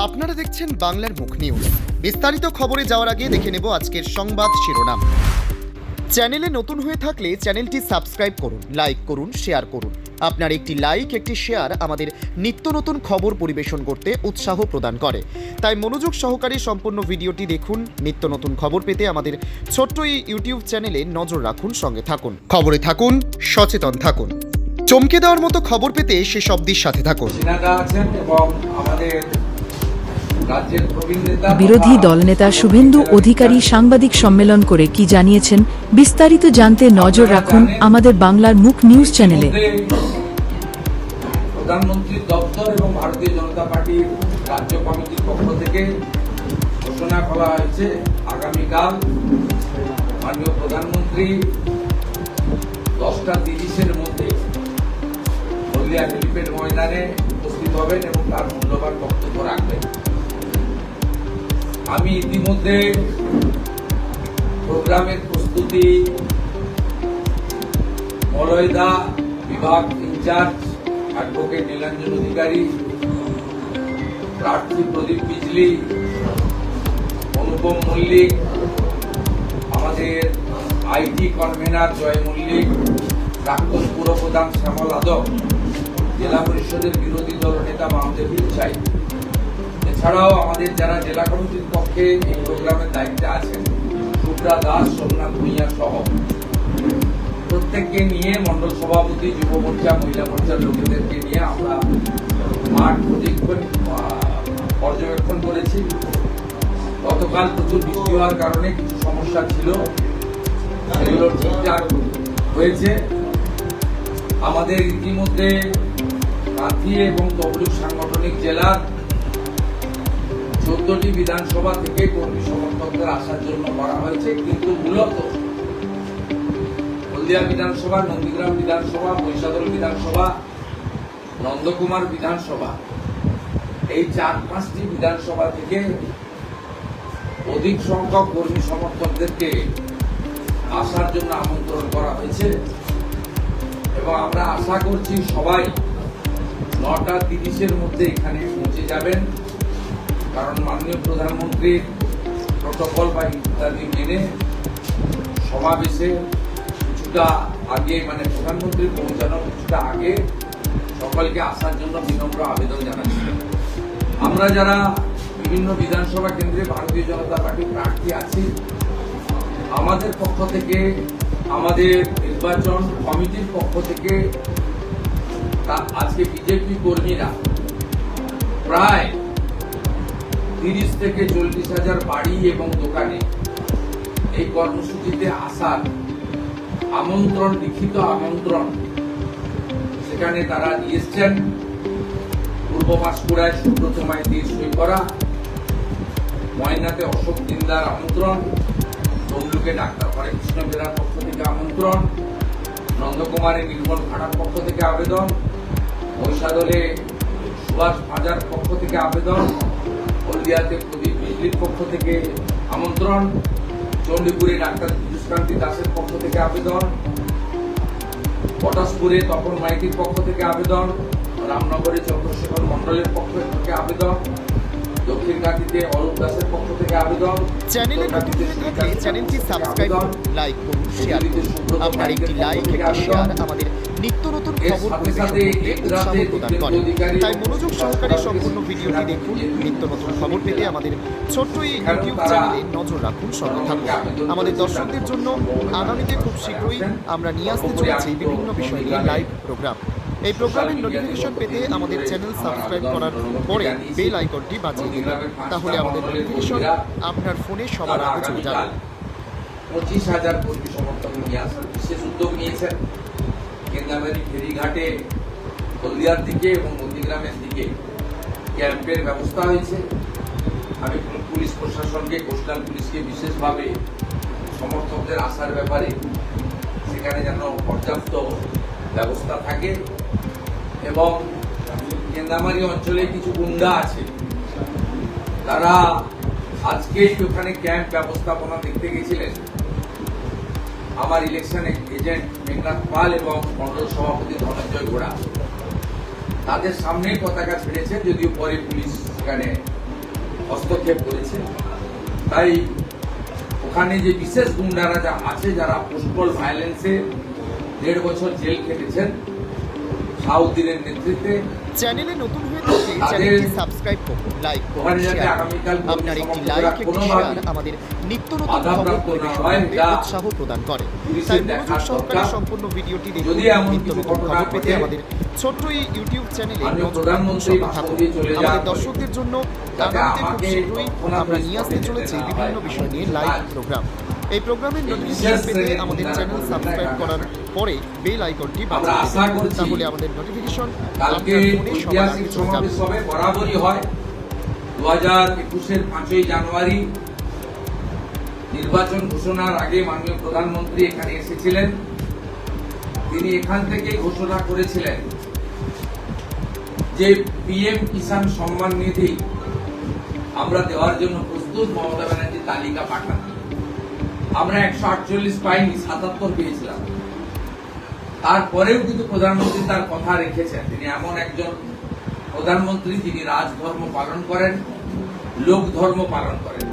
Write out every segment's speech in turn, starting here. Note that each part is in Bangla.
আপনারা দেখছেন বাংলার মুখ নিউজ। বিস্তারিত খবরে যাওয়ার আগে দেখে নেব আজকের সংবাদ শিরোনাম। চ্যানেলে নতুন হয়ে থাকলে চ্যানেলটি সাবস্ক্রাইব করুন, লাইক করুন, শেয়ার করুন। আপনার একটি লাইক, একটি শেয়ার আমাদের নিত্য নতুন খবর পরিবেশন করতে উৎসাহ প্রদান করে। তাই মনোযোগ সহকারে সম্পূর্ণ ভিডিওটি দেখুন। নিত্য নতুন খবর পেতে আমাদের ছোট্ট এই ইউটিউব চ্যানেলে নজর রাখুন, সঙ্গে থাকুন, খবরে থাকুন, সচেতন থাকুন। চমকে দেওয়ার মতো খবর পেতে শেষ অবধির সাথে থাকুন। বিরোধী দলনেতা শুভেন্দু অধিকারী সাংবাদিক সম্মেলন করে কি জানিয়েছেন, বিস্তারিত জানতে নজর রাখুন আমাদের বাংলার মুখ নিউজ চ্যানেলে। প্রধানমন্ত্রীর দপ্তর এবং ভারতীয় জনতা পার্টির রাজ্য কমিটির পক্ষ থেকে ঘোষণা করা হয়েছে, আগামীকাল মাননীয় প্রধানমন্ত্রী 10:30-এর মধ্যে হলদিয়া হেলিপ্যাড ময়দানে উপস্থিত হবেন এবং তার মূল্যবান বক্তব্য রাখবেন। আমি ইতিমধ্যে প্রোগ্রামের প্রস্তুতি মলয়দা বিভাগ ইনচার্জ অ্যাডভোকেট নীলাঞ্জন অধিকারী, প্রার্থী প্রদীপ বিজলি, অনুপম মল্লিক, আমাদের আইটি কনভেনার জয় মল্লিক, প্রাক্তন পুরপ্রধান শ্যামল আদম, জেলা পরিষদের বিরোধী দল নেতা মাহমুদ চাই, এছাড়াও আমাদের যারা জেলা কমিটির পক্ষে এই প্রোগ্রামের দায়িত্বে আছেন, শুভ্রা দাস, সোমনাথ ভূঁইয়া সহ প্রত্যেককে নিয়ে মন্ডল সভাপতি, যুব মোর্চা, মহিলা মোর্চার লোকেদেরকে নিয়ে আমরা মাঠ পর্যবেক্ষণ করেছি। গতকাল প্রচুর বৃষ্টি হওয়ার কারণে কিছু সমস্যা ছিল, সেগুলো ঠিকঠাক হয়েছে। আমাদের ইতিমধ্যে কাঁথি এবং তমলুক সাংগঠনিক জেলার 14টি বিধানসভা থেকে কর্মী সমর্থকদের আসার জন্য করা হয়েছে, কিন্তু মূলত হলদিয়া বিধানসভা, নন্দীগ্রাম বিধানসভা, মহিষাদল বিধানসভা, নন্দকুমার বিধানসভা, এই 4-5টি বিধানসভা থেকে অধিক সংখ্যক কর্মী সমর্থকদেরকে আসার জন্য আমন্ত্রণ করা হয়েছে এবং আমরা আশা করছি সবাই 9:30-এর মধ্যে এখানে পৌঁছে যাবেন, কারণ মাননীয় প্রধানমন্ত্রীর প্রটোকল বা ইত্যাদি মেনে সমাবেশে কিছুটা আগে, মানে প্রধানমন্ত্রী পৌঁছানোর কিছুটা আগে সকলকে আসার জন্য বিনম্র আবেদন জানাচ্ছি। আমরা যারা বিভিন্ন বিধানসভা কেন্দ্রে ভারতীয় জনতা পার্টির প্রার্থী আছি, আমাদের পক্ষ থেকে, আমাদের নির্বাচন কমিটির পক্ষ থেকে আজকে বিজেপি কর্মীরা প্রায় 30 থেকে 40,000 বাড়ি এবং দোকানে এই কর্মসূচিতে আসার আমন্ত্রণ, লিখিত আমন্ত্রণ সেখানে তারা দিয়েছেন। পূর্ব পাঁশকুড়ায় সুব্রত মাইতির সই করা, ময়নাতে অশোক দিনদার আমন্ত্রণ, তমলুকে ডাক্তার হরেকৃষ্ণ বেরার পক্ষ থেকে আমন্ত্রণ, নন্দকুমারে নির্মল খাড়ার পক্ষ থেকে আবেদন, মহিষাদলে সুভাষ ভাজার পক্ষ থেকে আবেদন, হলদিয়াতে প্রদীপ বিজলির পক্ষ থেকে আমন্ত্রণ, চণ্ডীপুরে ডাক্তার পীযুষকান্তি দাসের পক্ষ থেকে আবেদন, পটাশপুরে তপন মাইতির পক্ষ থেকে আবেদন, রামনগরে চন্দ্রশেখর মন্ডলের পক্ষ থেকে আবেদন, দক্ষিণ কাঁথিতে অরূপ দাসের পক্ষ থেকে আবেদন। চ্যানেলে নতুন হয়ে থাকলে চ্যানেলটি সাবস্ক্রাইব করুন, লাইক করুন, শেয়ার করুন। আপনার একটি লাইক, একটি শেয়ার আমাদের নিত্য নতুন খবর পরিবেশন করতে উৎসাহ প্রদান করে। তাই মনোযোগ সহকারে সম্পূর্ণ ভিডিওটি দেখুন। নিত্য নতুন খবর পেতে আমাদের ছোট্ট এই ইউটিউব চ্যানেলে নজর রাখুন, সঙ্গে থাকুন। আমাদের দর্শকদের জন্য আগামীতে খুব শীঘ্রই আমরা নিয়ে আসতে চলেছি বিভিন্ন বিষয় নিয়ে লাইভ প্রোগ্রাম। এই প্রোগ্রামের নোটিফিকেশন পেতে আমাদের চ্যানেল সাবস্ক্রাইব করার পরে বেল আইকনটি বাজিয়ে দিন, তাহলে আমাদের নোটিফিকেশন আপনার ফোনে সবার আগে চলে যাবে। 25,000 কর্মী সমর্থক নিয়ে আসার বিশেষ উদ্যোগ নিয়েছেন। কেন্দ্রাবাড়ি ফেরিঘাটে হলদিয়ার দিকে এবং নন্দীগ্রামের দিকে ক্যাম্পের ব্যবস্থা হয়েছে। আমি পুলিশ প্রশাসনকে, কোস্টাল পুলিশকে বিশেষভাবে সমর্থকদের আসার ব্যাপারে সেখানে যেন পর্যাপ্ত ব্যবস্থা থাকে এবং কেন্দ্রামারি অঞ্চলে কিছু গুন্ডা আছে, তারা আজকেই ওখানে ক্যাম্প ব্যবস্থাপনা দেখতে গেছিলেন। আমার ইলেকশন এজেন্ট মেঘনাথ পাল এবং মন্ডল সভাপতি ধনঞ্জয় ঘোড়া তাদের সামনেই পতাকা ছেড়েছে, যদিও পরে পুলিশ সেখানে হস্তক্ষেপ করেছে। তাই ওখানে যে বিশেষ গুন্ডারা যা আছে, যারা পোস্টাল ভায়োলেন্সে 1.5 বছর জেল খেটেছেন শাহউদ্দিনের নেতৃত্বে, চ্যানেলে নতুন হয়ে থাকলে চ্যানেলটি সাবস্ক্রাইব করুন, লাইক করুন, ওখানে যাতে শেয়ার আগামীকাল করুন। আপনার একটি সমগ্র লাইক, একটি কোনোভাবেই শেয়ার আমাদের নিত্য নতুন খবর বাধাপ্রাপ্ত না পরিবেশন হয়, করতে যা উৎসাহ প্রদান করে। পুলিশের তাই দেখার মনোযোগ সহকারে দরকার। সম্পূর্ণ ভিডিওটি দেখুন। যদি এমন নিত্য কিছু নতুন ঘটনা খবর পেতে ঘটে, আমাদের ছোট্ট এই ইউটিউব চ্যানেলে মাননীয় নজর রাখুন, প্রধানমন্ত্রী সঙ্গে ভাষণ থাকুন। দিয়ে চলে যাওয়ার আমাদের পরে দর্শকদের জন্য যাতে আগামীতে খুব আমাকে শীঘ্রই তৎক্ষণাৎ আমরা নিয়ে আসতে response চলেছি দিতে না বিভিন্ন হয়। বিষয় নিয়ে লাইভ কাজ। প্রোগ্রাম। এই প্রোগ্রামের এই নোটিফিকেশন বিশেষ পেতে শ্রেণীর আমাদের গুন্ডারা চ্যানেল করবে সাবস্ক্রাইব না। করার পরে বেল আইকনটি আমরা বাজিয়ে আশা দেবেন। করছি তাহলে আমাদের নোটিফিকেশন কালকে আপনার ফোনে সবার আগে ঐতিহাসিক চলে যাবে। সমাবেশ হবে, বরাবরই হয়। 2021-এর 5ই জানুয়ারি নির্বাচন ঘোষণার আগে মাননীয় প্রধানমন্ত্রী এখানে এসেছিলেন। তিনি এখান থেকে ঘোষণা করেছিলেন যে পিএম কিষাণ সম্মান নিধি আমরা দেওয়ার জন্য প্রস্তুত। মমতা ব্যানার্জি তালিকা পাঠান। আমরা 148 পাইনি, 77 পেয়েছিলাম। তারপরেও কিন্তু প্রধানমন্ত্রী তার কথা রেখেছেন। তিনি এমন একজন প্রধানমন্ত্রী যিনি রাজধর্ম পালন করেন, লোক ধর্ম পালন করেন।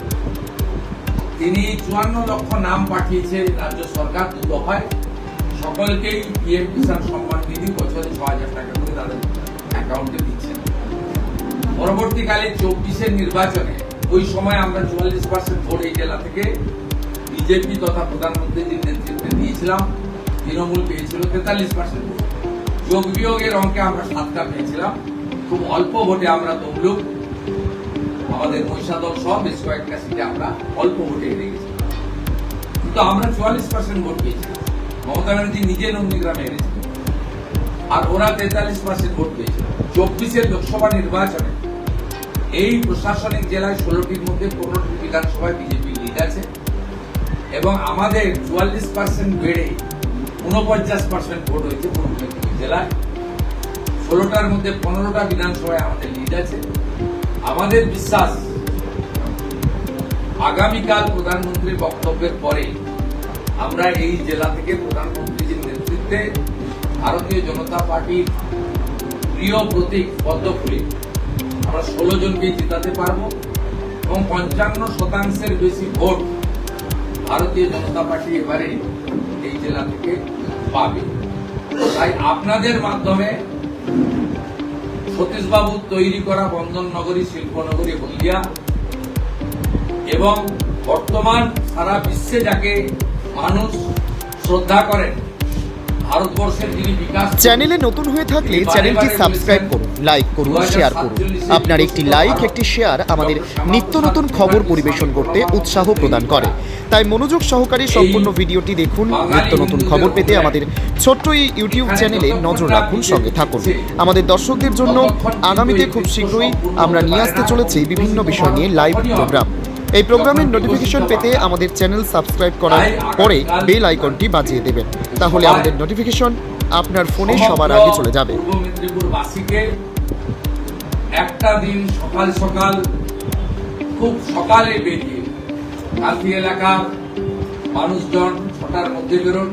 তিনি 54 লক্ষ নাম পাঠিয়েছে রাজ্য সরকার 2 দফায়। সকলকেই পিএম কিষাণ সম্মান নিধি বছরে 6,000 টাকা করে তাদের অ্যাকাউন্টে দিচ্ছেন। পরবর্তীকালে 24-এর নির্বাচনে ওই সময় আমরা 44% ভোট এই জেলা থেকে বিজেপি তথা প্রধানমন্ত্রীর নেতৃত্বে দিয়েছিলাম। তৃণমূল পেয়েছিল 43%। যোগ বিয়োগের অঙ্কে আমরা 7টা পেয়েছিলাম। খুব অল্প ভোটে আমরা তমলুক, আমাদের মহিষাদল সহ বেশ কয়েকটা সিটে আমরা অল্প ভোটে হেরে গেছি। কিন্তু আমরা 44% ভোট পেয়েছি। মমতা ব্যানার্জি নিজে নন্দীগ্রামে হেরেছিল, আর ওরা 43% ভোট পেয়েছিল। 24-এর লোকসভা নির্বাচনে এই প্রশাসনিক জেলায় 16টির মধ্যে 15টি বিধানসভায় বিজেপি লিড আছে এবং আমাদের 44% বেড়ে 49% ভোট হয়েছে পূর্ব মেদিনীপুর জেলায়। 16টার মধ্যে 15টা বিধানসভায় আমাদের লিড আছে। আমাদের বিশ্বাস আগামীকাল প্রধানমন্ত্রীর বক্তব্যের পরে আমরা এই জেলা থেকে প্রধানমন্ত্রীর নেতৃত্বে ভারতীয় জনতা পার্টির প্রিয় প্রতীক পদ্মফুলি আমরা 16 জনকে জিতাতে পারবো এবং 55% বেশি ভোট ভারতীয় জনতা পার্টি এবারে এই জেলা থেকে পাবে। তাই আপনাদের মাধ্যমে সতীশবাবু তৈরি করা বন্ধন নগরী, শিল্পনগরী হলদিয়া এবং বর্তমান সারা বিশ্বে যাকে মানুষ শ্রদ্ধা করেন, ভারতবর্ষের যিনি বিকাশ চ্যানেলে নতুন হয়ে থাকলে চ্যানেলটি সাবস্ক্রাইব করুন, লাইক করুন, শেয়ার করুন। আপনার একটি লাইক, একটি শেয়ার আমাদের নিত্য নতুন খবর পরিবেশন করতে উৎসাহ প্রদান করে। তাই মনোযোগ সহকারে সম্পূর্ণ ভিডিওটি দেখুন। নিত্য নতুন খবর পেতে আমাদের ছোট্ট এই ইউটিউব চ্যানেলে নজর রাখুন, সঙ্গে থাকুন। আমাদের দর্শকদের জন্য আগামীতে খুব শীঘ্রই আমরা নিয়ে আসতে চলেছি বিভিন্ন বিষয় নিয়ে লাইভ প্রোগ্রাম। এই প্রোগ্রামের নোটিফিকেশন পেতে আমাদের চ্যানেল সাবস্ক্রাইব করার পরে বেল আইকনটি বাজিয়ে দেবেন। তাহলে আমাদের নোটিফিকেশন আপনার ফোনে সবার আগে চলে যাবে। পূর্ব মেদিনীপুর বাসীকে একটা দিন সকাল সকাল, খুব সকালে বেরিয়ে কালকি এলাকার মানুষজন 6টার মধ্যে বেরোন,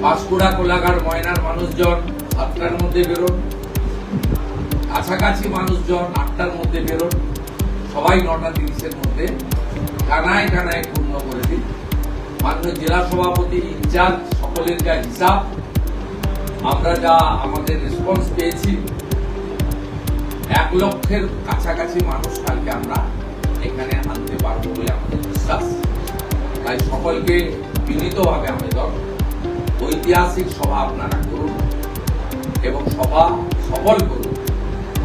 পাঁশকুড়া কোলাঘাট ময়নার মানুষজন 7টার মধ্যে বেরোন, কাছাকাছি মানুষজন 8টার মধ্যে বেরোন। সবাই 9:30-এর মধ্যে কানায় কানায় পূর্ণ করে দিন। মাননীয় জেলা সভাপতি, ইনচার্জ সকলের যা হিসাব, আমরা যা আমাদের রেসপন্স পেয়েছি, 1 লক্ষের কাছাকাছি মানুষ কালকে আমরা এখানে আনতে পারবো বলে আমাদের বিশ্বাস। তাই সকলকে বিনীতভাবে আবেদন, ঐতিহাসিক সভা আপনারা করুন এবং সভা সফল করুন।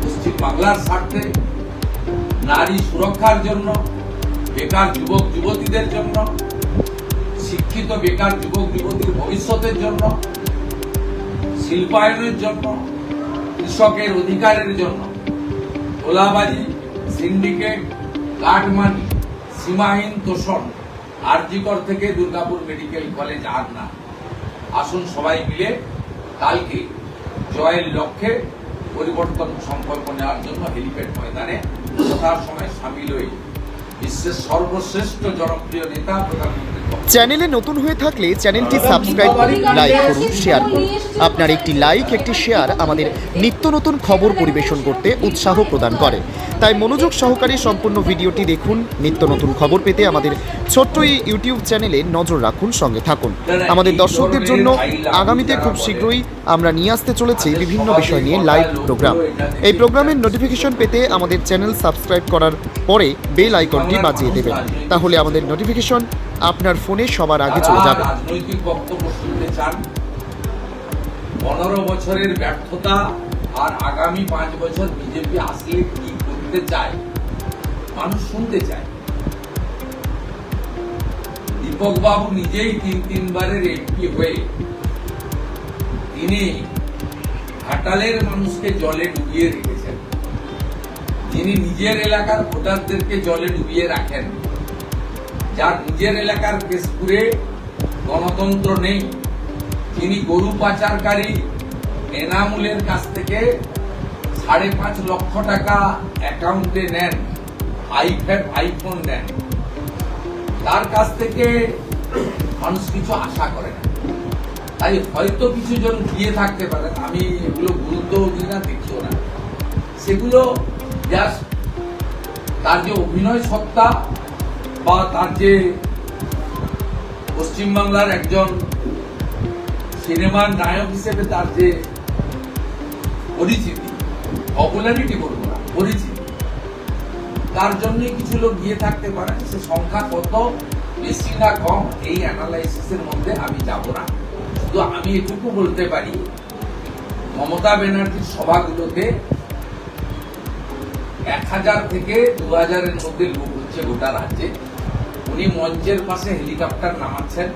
পশ্চিম বাংলার স্বার্থে, নারী সুরক্ষার জন্য, বেকার যুবক যুবতীদের জন্য, শিক্ষিত বেকার যুবক যুবতীর ভবিষ্যতের জন্য, শিল্পায়নের জন্য, কৃষকের অধিকারের জন্য। তোলাবাজি, সিন্ডিকেট, কাটমানি, সীমাহীন তোষণ আরজিকর থেকে দুর্গাপুর মেডিকেল কলেজ আর না। আসুন সবাই মিলে কালকে জয়ের লক্ষ্যে পরিবর্তন সংকল্প নেওয়ার জন্য হেলিপ্যাড ময়দানে যথাসময়ে সামিল হয়ে বিশ্বের সর্বশ্রেষ্ঠ জনপ্রিয় নেতা প্রধানমন্ত্রী চ্যানেলে নতুন হয়ে থাকলে চ্যানেলটি সাবস্ক্রাইব করুন, লাইক করুন, শেয়ার করুন। আপনার একটি লাইক, একটি শেয়ার আমাদের নিত্য নতুন খবর পরিবেশন করতে উৎসাহ প্রদান করে। তাই মনোযোগ সহকারে সম্পূর্ণ ভিডিওটি দেখুন। নিত্য নতুন খবর পেতে আমাদের ছোট্ট এই ইউটিউব চ্যানেলে নজর রাখুন, সঙ্গে থাকুন। আমাদের দর্শকদের জন্য আগামীতে খুব শীঘ্রই আমরা নিয়ে আসতে চলেছি বিভিন্ন বিষয় নিয়ে লাইভ প্রোগ্রাম। এই প্রোগ্রামের নোটিফিকেশন পেতে আমাদের চ্যানেল সাবস্ক্রাইব করার পরে বেল আইকনটি বাজিয়ে দেবেন, তাহলে আমাদের নোটিফিকেশন আপনার ফোনে সবার আগে চলে যাবে। রাজনৈতিক বক্তব্য শুনতে চান, 15 বছরের ব্যর্থতা আর আগামী 5 বছর বিজেপি আসলে কি করতে চায় মানুষ শুনতে চায়। দীপক বাবু নিজেই 3-3বারের এমপি হয়ে তিনি ঘাটালের মানুষকে জলে ডুবিয়ে রেখেছেন। যিনি নিজের এলাকার ভোটারদেরকে জলে ডুবিয়ে রাখেন, যার নিজের এলাকার কেশপুরে গণতন্ত্র নেই, যিনি গরু পাচারকারী এনামুলের কাছ থেকে 5.5 লক্ষ টাকা অ্যাকাউন্টে নেন, আইফোন নেন, তার কাছ থেকে মানুষ কিছু আশা করে না। তাই হয়তো কিছু জন দিয়ে থাকতে পারেন, আমি এগুলো গুরুত্ব দিই না, দেখিও না। সেগুলো জাস্ট তার যে অভিনয় সত্তা বা তার যে পশ্চিমবাংলার একজন সিনেমার নায়ক হিসেবে তার যে পরিচিতি, পপুলারিটি বলবো না, পরিচিতি, তার জন্যই কিছু লোক গিয়ে থাকতে পারে। সে সংখ্যা কত বেশি না কম এই অ্যানালাইসিসের মধ্যে আমি যাব না। শুধু আমি এটুকু বলতে পারি, মমতা ব্যানার্জির সভাগুলোতে 1000 থেকে 2000-এর মধ্যে লোক হচ্ছে গোটা রাজ্যে। উনি মঞ্চের পাশে হেলিকপ্টার নামাচ্ছেন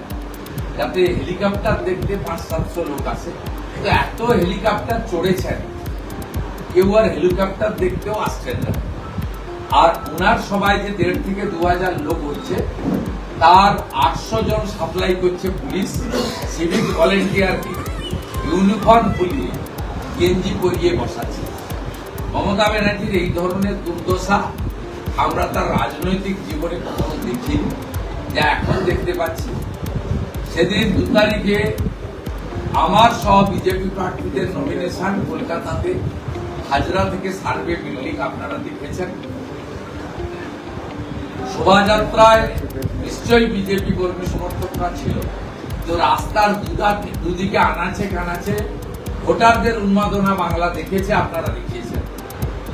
যাতে হেলিকপ্টার দেখতে 500-700 লোক আসে। তো এত হেলিকপ্টার চড়েছেন, কেউ আর হেলিকপ্টার দেখতেও আসছেন না। আর ওনার সবাই যে 1,500 থেকে 2000 লোক হচ্ছে, তার 800 জন সাপ্লাই করছে পুলিশ, সিভিক ভলেন্টিয়ারকে ইউনিফর্ম পরিয়ে গেঞ্জি পরিয়ে বসাচ্ছে। মমতা ব্যানার্জির এই ধরনের দুর্দশা আমরা তার রাজনৈতিক জীবনে কখনো দেখিনি, যা এখন দেখতে পাচ্ছি। সেদিন 2 তারিখে আমার সহ বিজেপি প্রার্থীদের নমিনেশন কলকাতাতে হাজরা থেকে সার্ভে বিল্ডিং আপনারা দেখেছেন। শোভাযাত্রায় নিশ্চয়ই বিজেপি কর্মী সমর্থকরা ছিল। তো রাস্তার দুদিকে আনাচে কানাচে ভোটারদের উন্মাদনা বাংলা দেখেছে, আপনারা দেখিয়েছেন।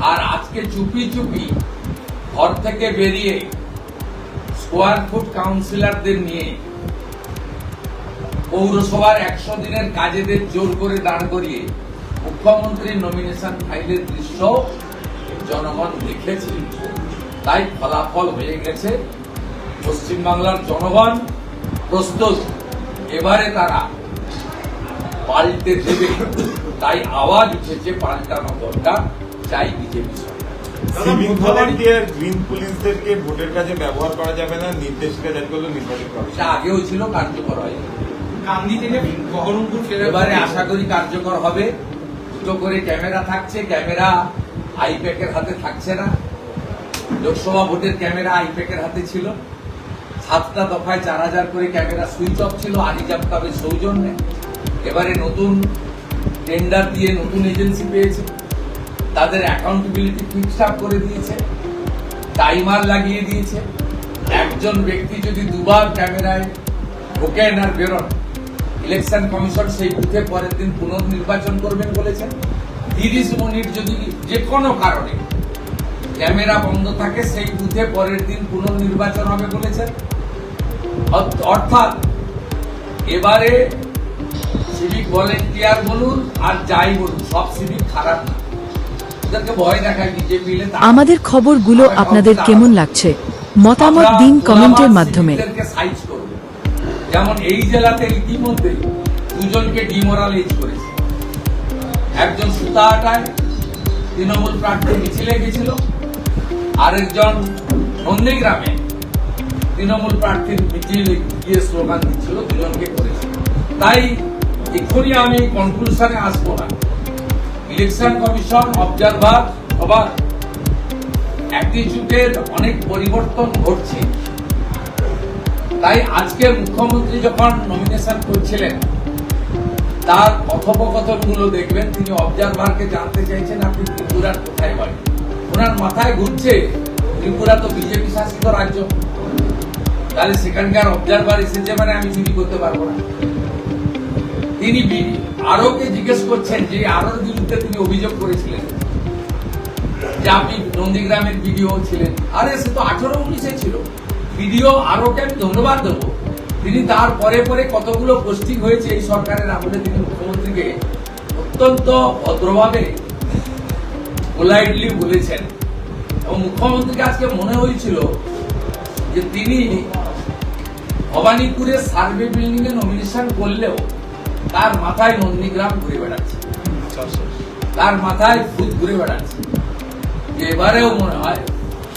আর আজকে চুপি চুপি ঘর থেকে বেরিয়ে স্কোয়ার ফুট কাউন্সিলরদের নিয়ে পৌরসভার 100 দিনের কাজেদের জোর করে দাঁড় করিয়ে মুখ্যমন্ত্রীর নমিনেশন ফাইলের দৃশ্য জনগণ দেখেছে। তাই ফলাফল হয়ে গেছে, পশ্চিমবাংলার জনগণ প্রস্তুত, এবারে তারা পাল্টে দেবে। তাই আওয়াজ উঠেছে পাল্টানো দরকার, চাই বিজেপি সরকার। সিভিক ভলান্টিয়ার গ্রিন পুলিশদেরকে ভোটের কাজে ব্যবহার করা যাবে না, নির্দেশিকা জারি করলো নির্বাচন কমিশন। এটা আগেও ছিল, কার্যকর হয়। কান্দি থেকে বহরমপুর এবারে আশা করি কার্যকর হবে। 2টো করে ক্যামেরা থাকছে, ক্যামেরা আইপ্যাকের হাতে থাকছে না। লোকসভা ভোটের ক্যামেরা আইপ্যাকের হাতে ছিল। 7টা দফায় 4000 করে ক্যামেরা সুইচ অফ ছিল আরিজাব কাবের সৌজন্যে। এবারে নতুন টেন্ডার দিয়ে নতুন এজেন্সি পেয়েছে, তাদের অ্যাকাউন্টেবিলিটি ফিক্সড আপ করে দিয়েছে, টাইমার লাগিয়ে দিয়েছে। একজন ব্যক্তি যদি 2বার ক্যামেরায় ঢোকেন আর বেরোন, ইলেকশন কমিশন সেই বুথে পরের দিন পুনর্নির্বাচন করবেন বলেছেন। 30 মিনিট যদি যে কোনো কারণে ক্যামেরা বন্ধ থাকে, সেই বুথে পরের দিন পুনর্নির্বাচন হবে বলেছেন। অর্থাৎ এবারে সিভিক ভলেন্টিয়ার বলুন আর যাই বলুন, সব সিভিক খারাপ না, ওদেরকে ভয় দেখায় বিজেপি। আমাদের খবরগুলো আপনাদের কেমন লাগছে মতামত দিন কমেন্টের মাধ্যমে। সাইজ করব, যেমন এই জেলাতে ইতিমধ্যে 2 জনকে ডিমোরালাইজ করেছে। একজন সুতাহাটায় তৃণমূল প্রার্থী মিছিলে গেছিল, আরেকজন নন্দীগ্রামে তৃণমূল প্রার্থীর মিছিলে গিয়ে স্লোগান দিচ্ছিল, 2 জনকে করেছে। তাই এক্ষুনি আমি কনক্লুশনে আসবো না। ইলেকশন কমিশন অবজারভার হবার অ্যাটিটিউডের অনেক পরিবর্তন ঘটছে। তাই আজকে মুখ্যমন্ত্রী যখন নমিনেশন করছিলেন তার কথোপকথনগুলো দেখবেন, তিনি অবজারভারকে জানতে চাইছেন আপনি ত্রিপুরার কোথায় বাড়ি। ওনার মাথায় ঘুরছে ত্রিপুরা তো বিজেপি শাসিত রাজ্য, তাহলে সেখানকার অবজারভার এসেছে মানে আমি চুরি করতে পারবো না। তিনি আরোকে জিজ্ঞেস করছেন যে আরোর বিরুদ্ধে তিনি অভিযোগ করেছিলেন যে আপনি নন্দীগ্রামের ভিডিও ছিলেন। আরে সে তো 18-19 ছিল ভিডিও। আরোকে আমি ধন্যবাদ দেবো, তিনি তার পরে পরে কতগুলো পোস্টিং হয়েছে এই সরকারের আমলে, তিনি মুখ্যমন্ত্রীকে অত্যন্ত ভদ্রভাবে পোলাইটলি বলেছেন। এবং মুখ্যমন্ত্রীকে আজকে মনে হয়েছিল যে তিনি ভবানীপুরের সার্ভে বিল্ডিং এ নমিনেশন করলেও তার মাথায় নন্দীগ্রাম ঘুরে বেড়াচ্ছে, তার মাথায় ভূত ঘুরে বেড়াচ্ছে, যে এবারেও মনে হয়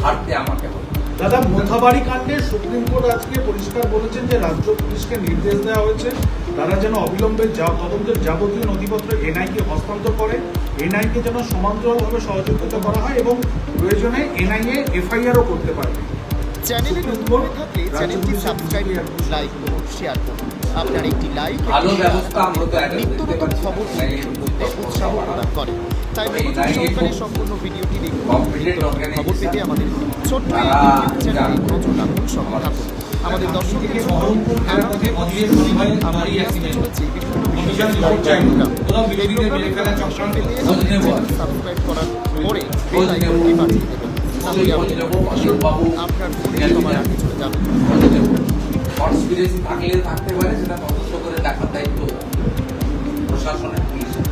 হারতে আমাকে হবে। দাদা, মোথাবাড়ি কাণ্ডে সুপ্রিম কোর্ট আজকে পরিষ্কার বলেছেন যে রাজ্য পুলিশকে নির্দেশ দেওয়া হয়েছে তারা যেন অবিলম্বে তদন্তের যাবতীয় নথিপত্র এনআইকে হস্তান্তর করে, এনআইকে যেন সমান্তরালভাবে সহযোগিতা করা হয় এবং প্রয়োজনে এনআইএ এফআইআরও করতে পারবে। চ্যানেলে নতুন হয়ে থাকলে চ্যানেলটি সাবস্ক্রাইব করুন, লাইক করুন, শেয়ার করুন। আপনার একটি লাইক ভালো ব্যবস্থা আমরা তো এখন নিত্য দেখতে নতুন পাচ্ছি। খবর পরিবেশন করতে উৎসাহ প্রদান করে। তাই মনোযোগ সহকারে সম্পূর্ণ ভিডিওটি দেখুন। নিত্য নতুন খবর পেতে আমাদের ছোট্ট এই ইউটিউব চ্যানেলে নজর রাখুন, সঙ্গে থাকুন। আমাদের দর্শকদের জন্য আগামী আমরা নিয়ে আসতে চলেছি বিভিন্ন বিষয়ে প্রোগ্রাম। এই প্রোগ্রামের নোটিফিকেশন পেতে আমাদের চ্যানেল সাবস্ক্রাইব করার পরে বেল আইকনটি বাজিয়ে দেবেন। তাহলে আমাদের নোটিফিকেশন আপনার ফোনে সবার আগে চলে যাবে। কনস্পিরেসি থাকলে থাকতে পারে, সেটা তদন্ত করে দেখার দায়িত্ব প্রশাসনের, পুলিশের।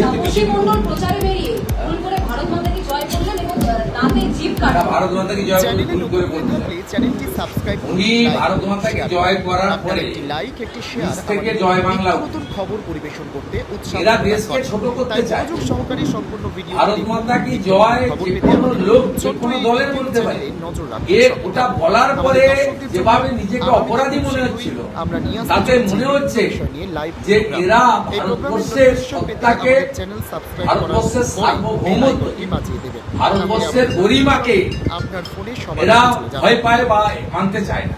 তাপসী মণ্ডল প্রচারে বেরিয়ে ভুল করে ভারত মাতাকে জয় করলেন এবং দাঁতে জিভ কাটলেন। ভারত মাতাকে জয় করে চ্যানেলে ভুল করে নতুন হয়ে বলতে থাকলে চ্যানেলটি সাবস্ক্রাইব করুন, উনি লাইক ভারত করুন, মাতাকে শেয়ার জয় করুন। করার আপনার পরে একটি লাইক, একটি শেয়ার নিজ থেকে আমাদের জয় বাংলা নিত্য নতুন খবর পরিবেশন করতে উৎসাহ এরা প্রদান দেশকে করে। ছোট করতে তাই চায়। মনোযোগ সহকারে সম্পূর্ণ ভিডিও ভারত মাতা কি জয় যে কোনো লোক যে কোনো দলের বলতে পারে। নজর রাখুন, এ সঙ্গে ওটা থাকুন। বলার আমাদের পরে দর্শকদের জন্য যেভাবে নিজেকে আমাদের অপরাধী মনে শীঘ্রই হচ্ছিল, আমরা নিয়ে আসতে তাতে চলেছি মনে হচ্ছে বিষয় নিয়ে লাইভ যে প্রোগ্রাম। এরা এই প্রোগ্রামের ভারতবর্ষের নোটিফিকেশন পেতে সত্তাকে, আমাদের চ্যানেল সাবস্ক্রাইব করার ভারতবর্ষের পরে সার্বভৌমত্ব, বেল আইকনটি বাজিয়ে দেবেন। ভারতবর্ষের তাহলে গরিমাকে আপনার ফোনে সবার এরা আগে চলে যাবে। ভয় পায় বা মানতে চায় না।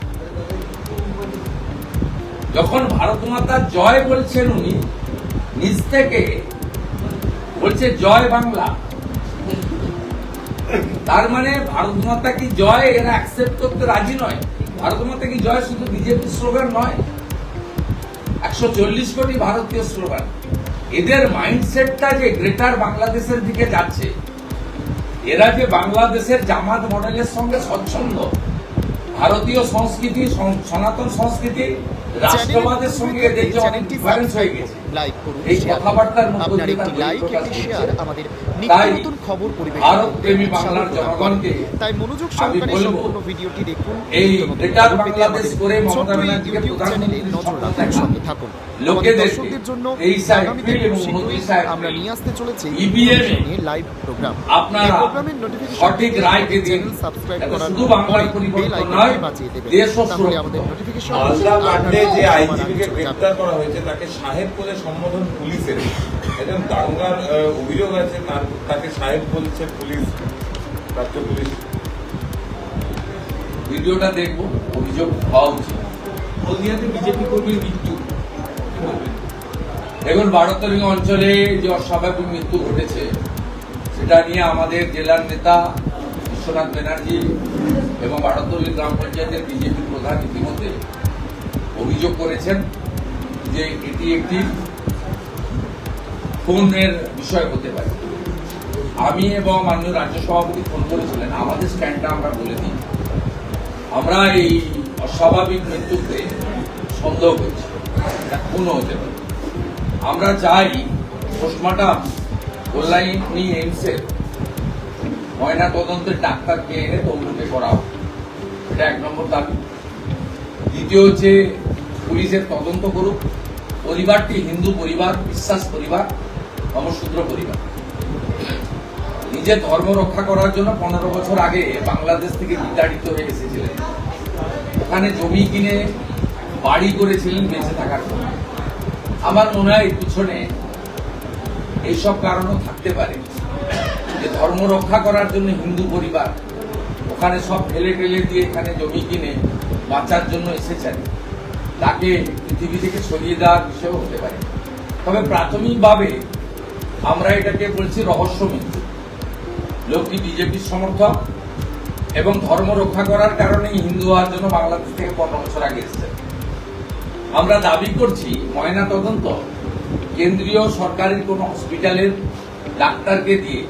যখন ভারত মাতা জয় বলছেন উনি নিজ থেকে বলছে জয় বাংলা, তার মানে ভারত মাতা কি জয় এরা অ্যাকসেপ্ট করতে রাজি নয়। ভারত মাতা কি জয় শুধু বিজেপির স্লোগান নয়, 140 কোটি ভারতীয় স্লোগান। এদের মাইন্ডসেটটা যে গ্রেটার বাংলাদেশের দিকে যাচ্ছে, এরা যে বাংলাদেশের জামাত মডেলের সঙ্গে স্বচ্ছন্দ, ভারতীয় সংস্কৃতি, সনাতন সংস্কৃতি, রাষ্ট্রবাদের সঙ্গে এদের যে অনেক ডিফারেন্স হয়ে গেছে, লাইক করুন, এই শেয়ার করুন। কথাবার্তার মধ্যে আপনার দিয়ে একটি তার লাইক, বৈধতা একটি হচ্ছে। শেয়ার আমাদের নিত্য তাই নতুন খবর পরিবেশন ভারত করতে প্রেমী উৎসাহ বাংলার প্রদান জনগণকে করে। তাই মনোযোগ আমি সহকারে বলবো, সম্পূর্ণ ভিডিওটি দেখুন। এই নিত্য নতুন বেটার খবর পেতে বাংলাদেশ আমাদের করে ছোট্ট মমতা এই ব্যানার্জিকে ইউটিউব চ্যানেলে প্রধানমন্ত্রীর নজর স্বপ্ন রাখুন, দেখা। সঙ্গে থাকুন। আমাদের লোকেদেরকে দর্শকদের জন্য এই সাইড আগামীতে ফিল্ড এবং শীঘ্রই মোদি সাইড আমরা ফিল্ড নিয়ে আসতে চলেছি EVM নিয়ে লাইভ প্রোগ্রাম। আপনারা এই প্রোগ্রামের নোটিফিকেশন সঠিক রায় দিন। চ্যানেল সাবস্ক্রাইব এটা করার শুধু বাংলার পরে পরিবর্তন বেল আইকনটি নয়, বাজিয়ে দেবেন। দেশও তাহলে সুরক্ষিত। আমাদের নোটিফিকেশন মালদা কাণ্ডে যে আপনার আইনজীবীকে সবার আগে চলে যাবে। গ্রেপ্তার করা হয়েছে তাকে সাহেব বলে সম্বোধন পুলিশের, একজন দাঙ্গার অভিযোগ আছে, তাকে সাহেব বলছে পুলিশ, রাজ্য পুলিশ। ভিডিওটা দেখবো, অভিযোগ হওয়া উচিত। হলদিয়াতে বিজেপি কর্মীর মৃত্যু কি বলবেন? দেখুন, ভারতলিং অঞ্চলে যে অস্বাভাবিক মৃত্যু ঘটেছে সেটা নিয়ে আমাদের জেলার নেতা বিশ্বনাথ ব্যানার্জি এবং ভারতলিং গ্রাম পঞ্চায়েতের বিজেপি প্রধান ইতিমধ্যে অভিযোগ করেছেন যে এটি একটি ফোনের বিষয় হতে পারে। আমি এবং মাননীয় রাজ্য সভাপতি ফোন করেছিলেন, আমাদের স্ট্যান্ডটা আমরা বলে দিই। আমরা এই অস্বাভাবিক মৃত্যুতে সন্দেহ করছি, এটা খুনও হতে পারে। আমরা চাই পোস্টমর্টম কল্যাণী এইমসের ময়না তদন্তের ডাক্তারকে এনে তমলুকে করাও, এটা 1 নম্বর দাবি। দ্বিতীয় হচ্ছে পুলিশের তদন্ত করুক। পরিবারটি হিন্দু পরিবার, বিশ্বাস পরিবার, নমশূদ্র পরিবার। নিজের ধর্ম রক্ষা করার জন্য 15 বছর আগে বাংলাদেশ থেকে বিতাড়িত হয়ে এসেছিলেন। ওখানে জমি কিনে বাড়ি করেছিলেন বেঁচে থাকার জন্য। আমার মনে হয় এর পিছনে এইসব কারণও থাকতে পারে, যে ধর্ম রক্ষা করার জন্য হিন্দু পরিবার ওখানে সব ফেলে টেলে দিয়ে এখানে জমি কিনে বাঁচার জন্য এসেছেন তাকে পৃথিবী থেকে সরিয়ে দেওয়ার বিষয়ও হতে পারে। তবে প্রাথমিকভাবে আমরা এটাকে বলছি রহস্য মৃত্যু। লোকটি বিজেপির সমর্থক এবং ধর্ম রক্ষা করার কারণেই হিন্দু হওয়ার জন্য বাংলাদেশ থেকে 15 বছর আগে এসেছেন। আমরা দাবি করছি ময়না তদন্ত কেন্দ্রীয় সরকারি কোন হসপিটালের ডাক্তারকে দিয়ে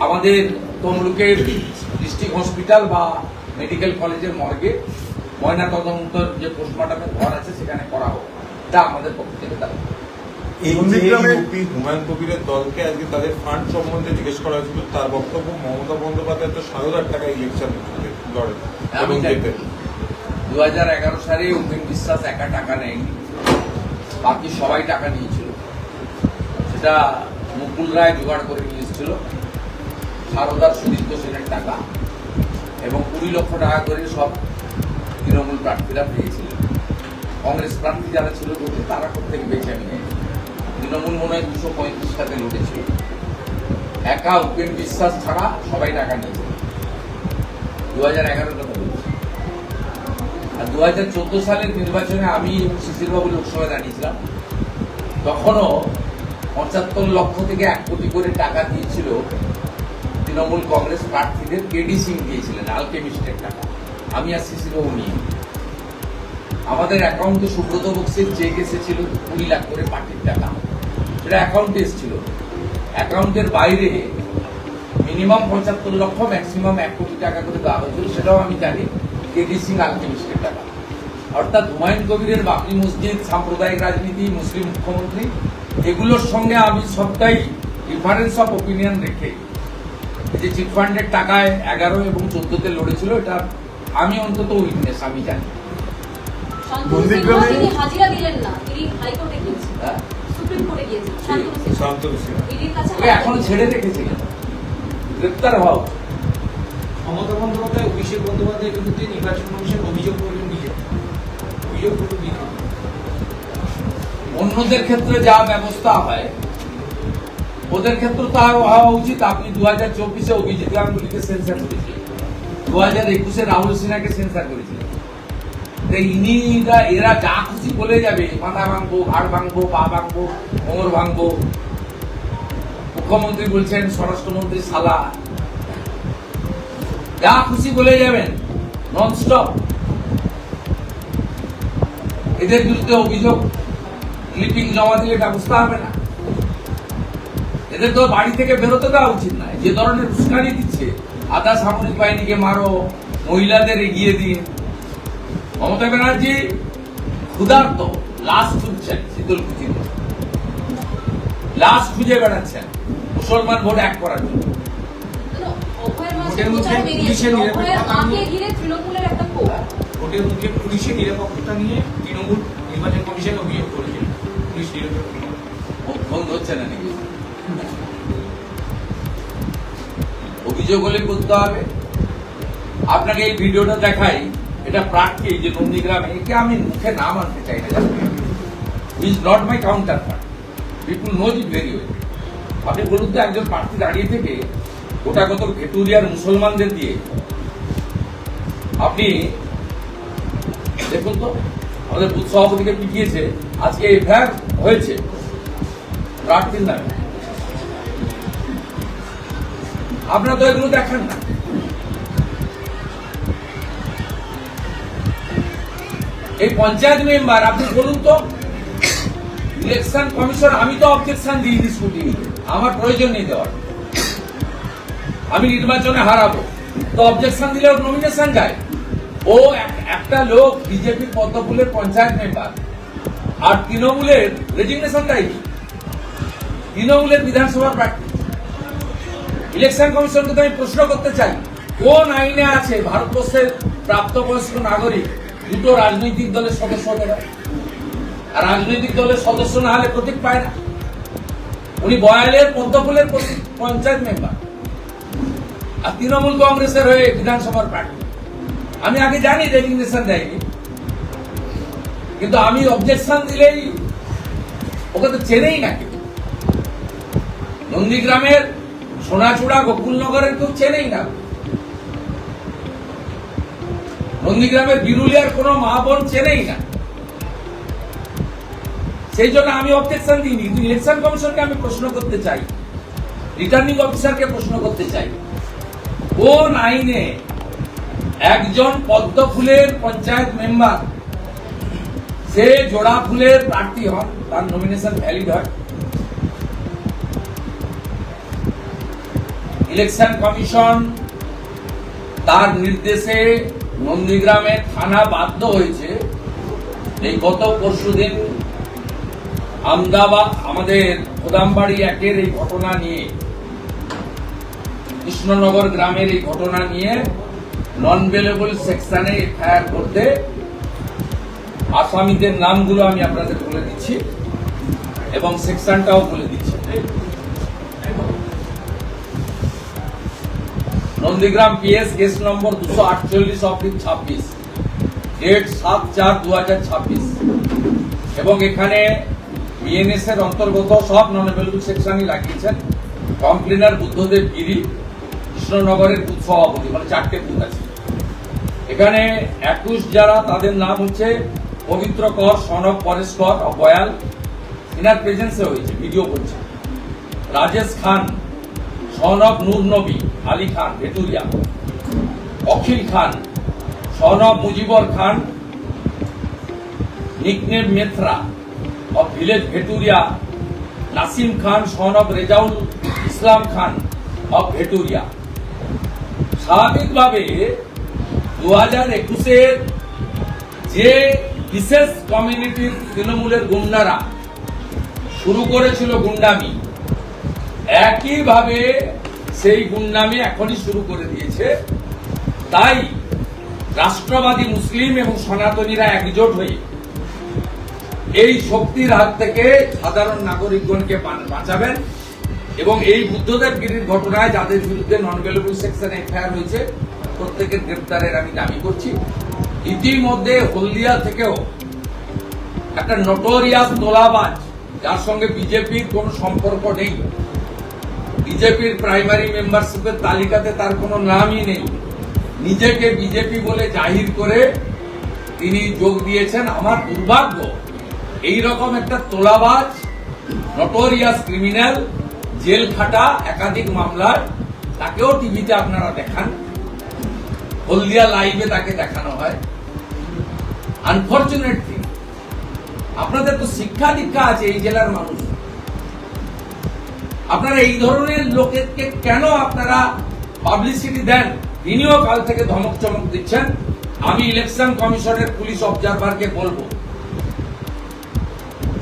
আমাদের তমলুকের ডিস্ট্রিক্ট হসপিটাল বা মেডিকেল কলেজের মর্গে ময়না তদন্তের যে পোস্টমর্টমের ঘর আছে সেখানে করা হোক, তা আমাদের পক্ষ থেকে দাবি। এই যে ইউপি হুমায়ুন কবিরের দলকে আজকে তাদের ফান্ড সম্বন্ধে জিজ্ঞেস করা হয়েছিল, তার বক্তব্য মমতা বন্দ্যোপাধ্যায় তো 7,000 টাকা ইলেকশন লড়েন এবং জেতেন। 2011 সালে উপেন বিশ্বাস একা টাকা নেয়নি, বাকি সবাই টাকা নিয়েছিল। সেটা মুকুল রায় জোগাড় করে নিয়ে এসেছিল, সারদার সুদীপ্ত সেনের টাকা, এবং 20 লক্ষ টাকা করে সব তৃণমূল প্রার্থীরা পেয়েছিলেন। কংগ্রেস প্রার্থী যারা ছিল ভোটে তারা প্রত্যেক বেছে আমি নেই। তৃণমূল মনে হয় 235 টাকা লড়েছিল। একা উপেন বিশ্বাস ছাড়া সবাই টাকা নিয়েছিল। 2011 কথা বলছি। আর 2014 সালের নির্বাচনে আমি শিশির বাবু লোকসভায় দাঁড়িয়েছিলাম, তখনও 75 লক্ষ থেকে 1 কোটি করে টাকা দিয়েছিল তৃণমূল কংগ্রেস প্রার্থীদের। কেডি সিং দিয়েছিলেন আলকেমিস্টের টাকা, আমি আর শিশির বাবু নিয়ে। আমাদের অ্যাকাউন্টে সুব্রত বক্সির চেক এসেছিল 20 লাখ করে পার্টির টাকা, সেটা অ্যাকাউন্টে এসেছিল। অ্যাকাউন্টের বাইরে মিনিমাম 75 লক্ষ, ম্যাক্সিমাম 1 কোটি টাকা করে দেওয়া হয়েছিল, সেটাও আমি জানি। কেডি সিং আলকেমিস্টের টাকা। অর্থাৎ হুমায়ুন কবিরের বাবরি মসজিদ, সাম্প্রদায়িক রাজনীতি, মুসলিম মুখ্যমন্ত্রী, এগুলোর সঙ্গে আমি সবটাই ডিফারেন্স অফ ওপিনিয়ন রেখে যে চিটফান্ডের টাকায় 11 এবং 14-তে লড়েছিল, এটা আমি অন্তত উইটনেস, আমি জানি। শান্তনু সিনহা তিনি হাজিরা দিলেন না, তিনি হাইকোর্টে গিয়েছেন, হ্যাঁ, সুপ্রিম কোর্টে গিয়েছেন। শান্তনু সিনহা শান্তনু সিনহা ইডির কাছে ওকে এখন ছেড়ে রেখেছিলেন, গ্রেপ্তার হওয়া উচিত। মমতা বন্দ্যোপাধ্যায় অভিষেক বন্দ্যোপাধ্যায়ের বিরুদ্ধে নির্বাচন কমিশন অভিযোগ করলেন বিজেপি। অভিযোগ করল বিজেপি। অন্যদের ক্ষেত্রে যা ব্যবস্থা হয় ওদের ক্ষেত্রে তা হওয়া উচিত। আপনি 2024-এ অভিজিৎ গাঙ্গুলিকে সেন্সার করেছিলেন, 2021-এ রাহুল সিনহাকে সেন্সার করেছিলেন। এরা যা খুশি বলে যাবে, মাথা ভাঙবো, ঘাড় ভাঙবো, পা ভাঙবো, কোমর ভাঙবো। মুখ্যমন্ত্রী বলছেন স্বরাষ্ট্রমন্ত্রী সালা, যা খুশি বলে যাবেন ননস্টপ। এদের বিরুদ্ধে অভিযোগ ক্লিপিং জমা দিলে ব্যবস্থা হবে না। এদের তো বাড়ি থেকে বেরোতে দেওয়া উচিত নয়। যে ধরনের উস্কানি দিচ্ছে, আধা সামরিক বাহিনীকে মারো, মহিলাদের এগিয়ে দিন। মমতা ব্যানার্জি ক্ষুধার্ত, লাশ খুঁজছেন শীতলকুচিতে, লাশ খুঁজে বেড়াচ্ছেন মুসলমান ভোট এক করার জন্য। অভয়ের মাঝে ভোটের মধ্যে প্রচার বেরিয়েছে, পুলিশের অভয়ের নিরাপত্তা মাকে নিয়ে- ঘিরে তৃণমূলের একটা ক্ষোভ। ভোটের মুখে পুলিশের নিরাপত্তা নিয়ে তৃণমূল নির্বাচন কমিশন অভিযোগ করেছিল। পুলিশ নিরাপত্তা বন্ধ হচ্ছে না নাকি? অভিযোগ হলে করতে হবে। আপনাকে এই ভিডিওটা দেখাই, এটা প্রার্থী যে নন্দীগ্রামে, একে আমি মুখে নাম আনতে চাই না, is not my counter part, people knows it very well. আপনি বলুন তো, একজন প্রার্থী দাঁড়িয়ে থেকে গোটাগত ভেটুরিয়ার মুসলমানদের দিয়ে, আপনি দেখুন তো, আমাদের বুথ সভাপতিকে পিটিয়েছে, আজকে এফআইআর হয়েছে প্রার্থীর নামে। আপনারা তো এগুলো দেখেন না। এই পঞ্চায়েত মেম্বার, আপনি বলুন তো, ইলেকশন কমিশন, আমি তো অবজেকশন দিইনি স্কুটিনিতে, আমার প্রয়োজন নেই দেওয়ার, আমি নির্বাচনে হারাবো, তো অবজেকশন দিলে ওর নমিনেশন যায়। ও একটা লোক বিজেপি পদ্মফুলের পঞ্চায়েত মেম্বার, আর তৃণমূলের রেজিগনেশন দেয়নি, তৃণমূলের বিধানসভা প্রার্থী। ইলেকশন কমিশনকে তো আমি প্রশ্ন করতে চাই, কোন আইনে আছে ভারতবর্ষের প্রাপ্তবয়স্ক নাগরিক দুটো রাজনৈতিক দলের সদস্য হতে পারে? আর রাজনৈতিক দলের সদস্য না হলে প্রতীক পায় না। উনি বয়ালের পদ্মফুলের পঞ্চায়েত মেম্বার, আর তৃণমূল কংগ্রেসের হয়ে বিধানসভার প্রার্থী। আমি আগে জানি রেজিগনেশন দেয়নি, কিন্তু আমি অবজেকশন দিলেই ওকে তো চেনেই না কেউ। নন্দীগ্রামের, সোনাচূড়া, গোকুলনগরের কেউ চেনেই না। নন্দীগ্রামের বিরুলিয়ার কোনো মা বোন চেনেই না। সেই জন্য আমি অবজেকশন দিইনি, কিন্তু ইলেকশন কমিশনকে আমি প্রশ্ন করতে চাই, রিটার্নিং অফিসারকে প্রশ্ন করতে চাই, কোন আইনে একজন পদ্ম ফুলের পঞ্চায়েত মেম্বার সে জোড়া ফুলের প্রার্থী হন, তার নমিনেশন ভ্যালিড হয়? ইলেকশন কমিশন তার নির্দেশে নন্দীগ্রামের থানা বাধ্য হয়েছে এই গত পরশুদিন আমদাবাদ আমাদের কোদামবাড়ি একের এই ঘটনা নিয়ে, কৃষ্ণনগর গ্রামের এই ঘটনা নিয়ে নন বেলেবল সেকশনে এফআইআর করতে। আসামিদের নামগুলো আমি আপনাদের বলে দিচ্ছি এবং সেকশনটাও বলে দিচ্ছি। Nandigram PS case number 248/26, date 7/4/2026, এবং এখানে বিএনএস এর অন্তর্গত সব নন অ্যাভেলেবল সেকশনই লাগিয়েছেন। কমপ্লেনার বুদ্ধদেব গিরি, কৃষ্ণনগরের বুথ সভাপতি, মানে 4টে বুথ আছে এখানে। 21 যারা, তাদের নাম হচ্ছে পবিত্র কর, সন অফ পরেশ কর অফ বয়াল, ইনার প্রেজেন্সে হয়েছে, ভিডিও করছে। রাজেশ খান, son of Nur Nabi Ali Khan, Bheturia. Akhil Khan, son of Mujibar Khan, nickname Methra of village Bheturia. Nasim Khan, son of Rezaul Islam Khan of Bheturia. স্বাভাবিকভাবে 2021-এর যে বিশেষ কমিউনিটির তৃণমূলের গুন্ডারা শুরু করেছিল গুন্ডামি, একইভাবে সেই গুন্ডামি এখনই শুরু করে দিয়েছে। তাই রাষ্ট্রবাদী মুসলিম এবং সনাতনীরা একজোট হয়ে এই শক্তির হাত থেকে সাধারণ নাগরিকগণকে বাঁচাবেন এবং এই বুদ্ধদেব গিরির ঘটনায় যাদের বিরুদ্ধে নন বেলেবল সেকশনে এফআইআর হয়েছে প্রত্যেকের গ্রেপ্তারের আমি দাবি করছি। ইতিমধ্যে হলদিয়া থেকেও একটা নটোরিয়াস তোলাবাজ, যার সঙ্গে বিজেপির কোনো সম্পর্ক নেই, বিজেপির প্রাইমারি মেম্বারশিপের তালিকাতে তার কোনো নামই নেই, নিজেকে বিজেপি বলে জাহির করে তিনি যোগ দিয়েছেন। আমার দুর্ভাগ্য, এইরকম একটা তোলাবাজ, নটোরিয়াস ক্রিমিনাল, জেল খাটা একাধিক মামলার, তাকেও টিভিতে আপনারা দেখান, হলদিয়া লাইভে তাকে দেখানো হয়। আনফরচুনেট থিং, আপনাদের তো শিক্ষা দীক্ষা আছে এই জেলার মানুষ, আপনারা এই ধরনের লোকেরকে কেন আপনারা পাবলিসিটি দেন? তিনিও কাল থেকে ধমক চমক দিচ্ছেন। আমি ইলেকশন কমিশনের পুলিশ অবজারভারকে বলবো,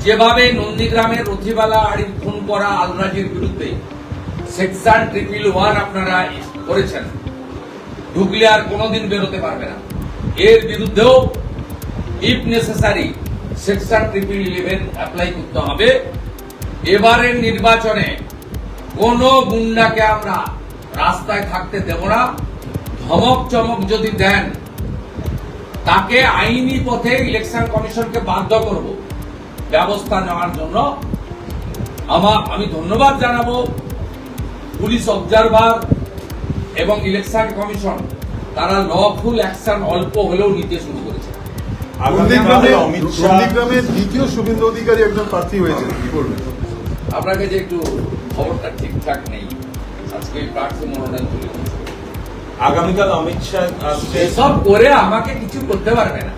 যেভাবে নন্দীগ্রামের রথিবালা আড়ির খুন করা আলরাজির বিরুদ্ধে সেকশন 111 আপনারা করেছেন, ঢুকলে আর কোনোদিন বেরোতে পারবে না, এর বিরুদ্ধেও ইফ নেসেসারি সেকশন 1111 অ্যাপ্লাই করতে হবে। এবারের নির্বাচনে কোন গুন্ডাকে আমরা রাস্তায় থাকতে দেব না। ধমক চমক যদি দেন, তাকে আইনি পথে ইলেকশন কমিশনকে বাধ্য করব ব্যবস্থা নেওয়ার জন্য। আমি ধন্যবাদ জানাবো পুলিশ অবজারভার এবং ইলেকশন কমিশন, তারা লফুল অ্যাকশন অল্প হলেও নিতে শুরু করেছে। নন্দীগ্রামের দ্বিতীয় শুভেন্দু অধিকারী একজন প্রার্থী হয়েছে, কি বলবেন? আপনাকে যে একটু খবরটা ঠিকঠাক নেই, আজকে প্রার্থী মনোনয়ন তুলে দিয়েছে। আগামীকাল অমিত শাহ এসব করে আমাকে কিছু করতে পারবে না।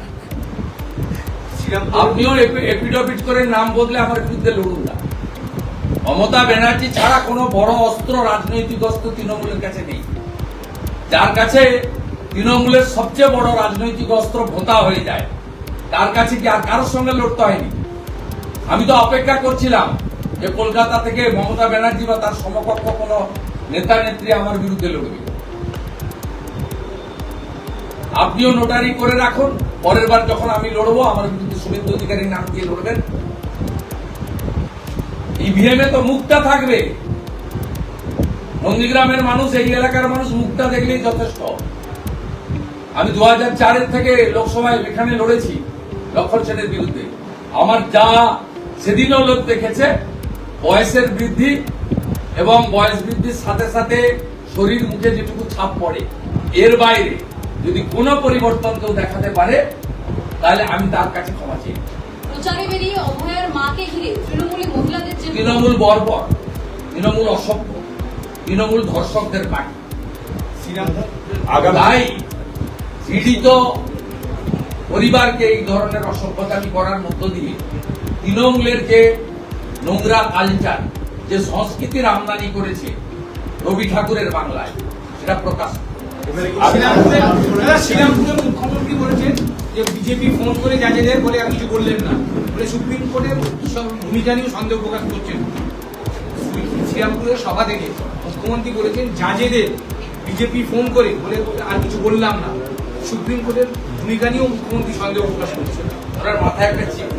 আপনিও এপিডোপিট করে নাম বদলে আমার বিরুদ্ধে লড়ুন না। মমতা ব্যানার্জি ছাড়া কোনো বড় অস্ত্র, রাজনৈতিক অস্ত্র তৃণমূলের কাছে নেই। যার কাছে তৃণমূলের সবচেয়ে বড় রাজনৈতিক অস্ত্র ভোতা হয়ে যায়, তার কাছে কি আর কারোর সঙ্গে লড়তে হয়নি? আমি তো অপেক্ষা করছিলাম যে কলকাতা থেকে মমতা ব্যানার্জি বা তার সমকক্ষ কোন নেতা নেত্রী আমার বিরুদ্ধে লড়বে। আপনিও নোটারি করে রাখুন, পরের বার যখন আমি লড়বো আমার বিরুদ্ধে শুভেন্দু অধিকারীর নাম দিয়ে লড়বেন। ইভিএম এ তো মুখটা থাকবে। নন্দীগ্রামের মানুষ, এই এলাকার মানুষ মুখটা দেখলেই যথেষ্ট। আমি 2004 থেকে লোকসভায় এখানে লড়েছি লক্ষণ সেনের বিরুদ্ধে। আমার যা সেদিনও লোক দেখেছে, বয়সের বৃদ্ধি এবং বয়স বৃদ্ধির সাথে সাথে শরীর মুখে যেটুকু ছাপ পড়ে, এর বাইরে যদি কোনো পরিবর্তন কেউ দেখাতে পারে তাহলে আমি তার কাছে ক্ষমা চাই। প্রচারে বেরিয়ে অভয়ার মাকে ঘিরে তৃণমূলী মহিলাদের যে তৃণমূল বর্বর, তৃণমূল অসভ্য, তৃণমূল ধর্ষকদের পার্টি। তাই পীড়িত পরিবারকে এই ধরনের অসভ্যতামি করার মধ্য দিয়ে তৃণমূলের যে নোংরা কালচার, যে সংস্কৃতির আমদানি করেছে রবি ঠাকুরের বাংলায়, সেটা প্রকাশ। শ্রীরামপুরের মুখ্যমন্ত্রী বলেছেন যে বিজেপি ফোন করে জাজেদের বলে আর কিছু বললেন না, বলে সুপ্রিম কোর্টের ভূমিকা নিয়েও সন্দেহ প্রকাশ করছেন। শ্রীরামপুরের সভা থেকে মুখ্যমন্ত্রী বলেছেন জাজেদের বিজেপি ফোন করে বলে আর কিছু বললাম না, সুপ্রিম কোর্টের ভূমিকা নিয়েও মুখ্যমন্ত্রী সন্দেহ প্রকাশ করছেন। ওনার মাথায় একটা চিপ